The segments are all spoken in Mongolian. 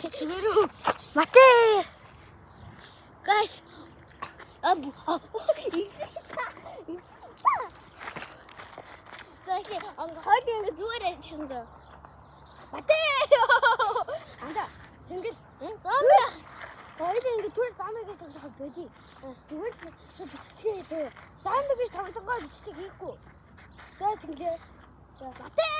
Згэрүү. Матэ. Guys. Зааки хоолыг зүгээр ажилласан даа. Матэ. Анда тэнгэр зомби. Хоолыг ингэ түр зомби гэж тоглох боли. Зүгээр биччихээ зөө. Зомби гэж тоглонгоо бичдэг хийхгүй. За тэнгэр. Матэ.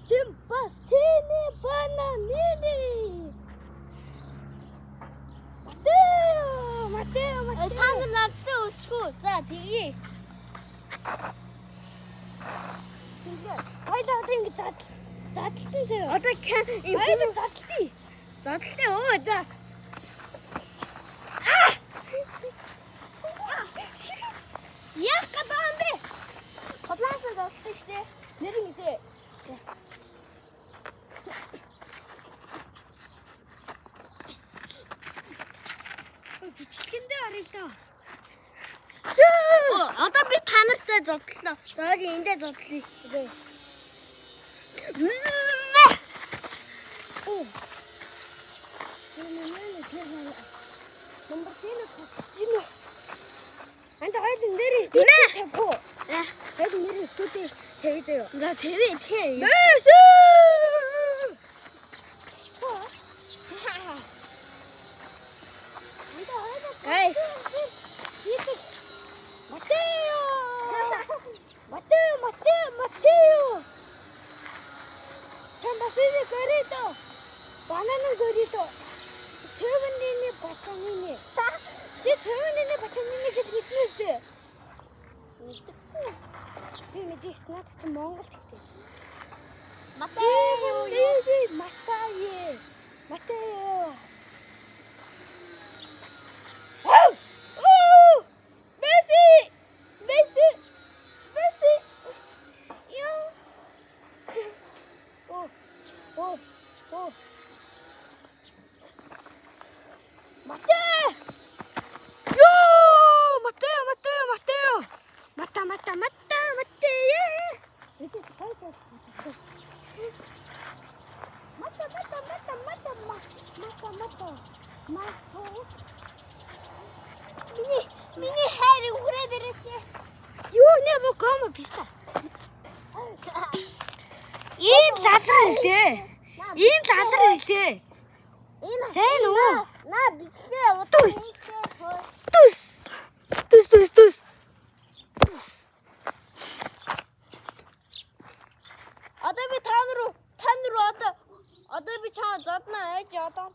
Чимпасины бананины. Матео. Танд надтай өчгөө. За тэгье. Тэнгэр. Хоёлаа одоо ингэ задлтын зөө. Одоо хоёлаа задлтий. Задлтээ өө за. Яах гэдэг юм бэ? Хотлаасаа задлтээ штэ. Нэрэн исэ. Бичлэгэндээ орё л доо. Одоо би та нартай зодлоо. За эндээ зодлъё. Анда хоёул нэрээ тавьгүй. Хоёул нэрээ төдөө тавьдаа. За тавь. Guys. Матео. Чамбасыны горито. Банана горито. Тэвэний батанины. Тэвэний батанины гэж хэлнэсэ. Би мэдээж наад чи Монголд ихтэй. Матео. Миний хайр үрээд ирээсэ. Юу нэ бокомо писта. Ийм лалар хэлээ. Сайн уу? Наа бичлээ. Түс. Одоо би та нар одоо би чамаа зодно ээж одоо.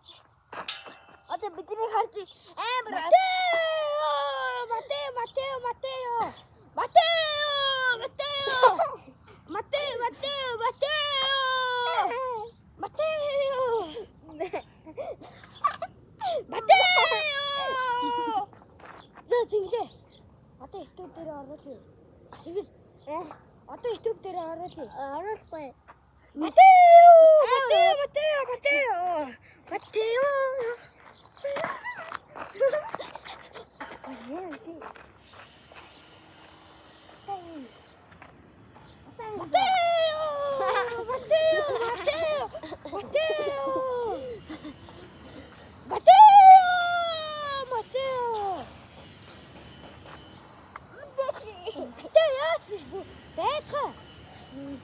Одоо бидний харж амар За зинглээ. Одоо YouTube дээр оруулъя. Тэгэл одоо YouTube дээр оруулъя. Оруулахгүй. Матео.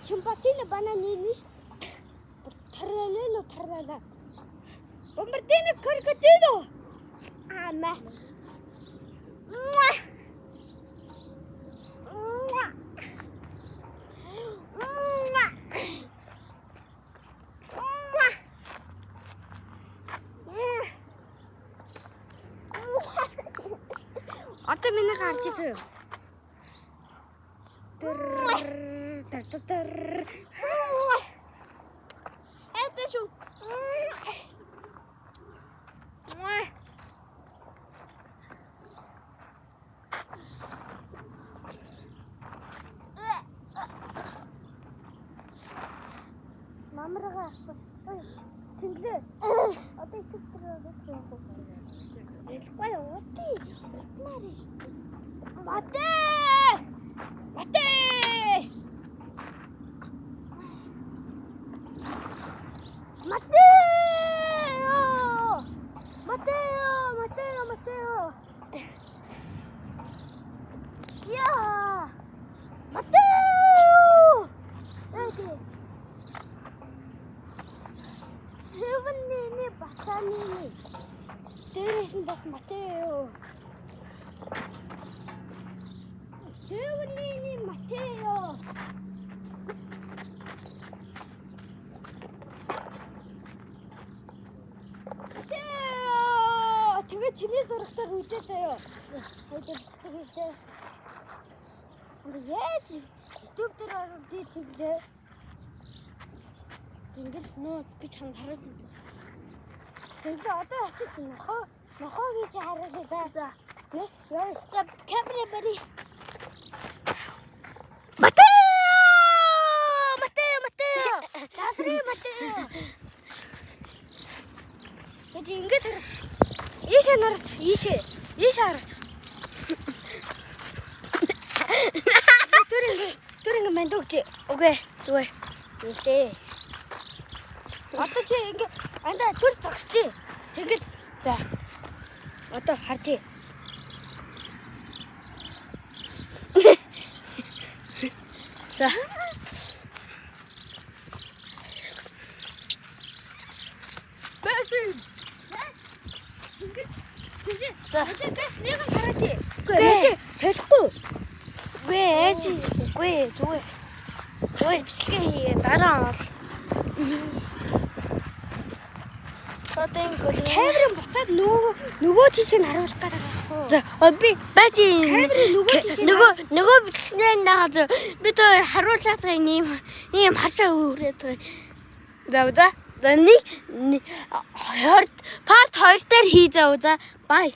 Чимпасины бананины. Тарала. Бомбардино крокодило. Ама. Одоо миний гарч ирсэн. Это что? Мамрага. Ой, цэнглээ. Одоо их төрөө. Ой, отти. Мариш. Матэ! Matteo. Yeah. Matteo. Эти. Сэвэнний бацааны. Дээрээс нь бас Matteo. Сэвэнний Matteo. Тэгээ чиний зурагтаар үзээ заяа. Хоёул тэгээс. Яаж YouTube дээр оруулдгийг цэглээ. Зингэл нөө би чамд хараад үзье. Зингэл одоо очиж нохоо гэж харуулъя. За. Нэс яа. За камера барь. Matteo. Эцэг ингэж хараач. Ийшээ хараач. Төрөнгө манд өгч. Окей. Зүгээр. Үлдээ. Одоо чи ингэ андаа төр зогсчих. Цэнгэл. За. Одоо харж. За. Бэсэн. За. Тэс нэг хараад. Үгүй солихгүй. Үгүй зүгээр бичлэгээ хийе дараа бол. Одоо ингэ камерын буцаад нөгөө тийшээ харуулах гэдэг байхгүй. За би баажи камерын нөгөө бичлэгээ наагаа бид хоёр харуулах ийм хашаа өрөөд байгаа. За нэг part 2 дээр хий зав. За бай.